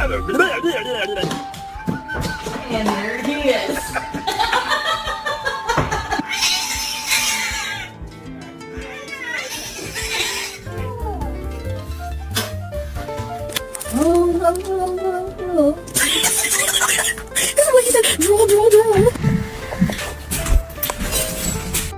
And there he is. This is what he said. Drool, drool, drool.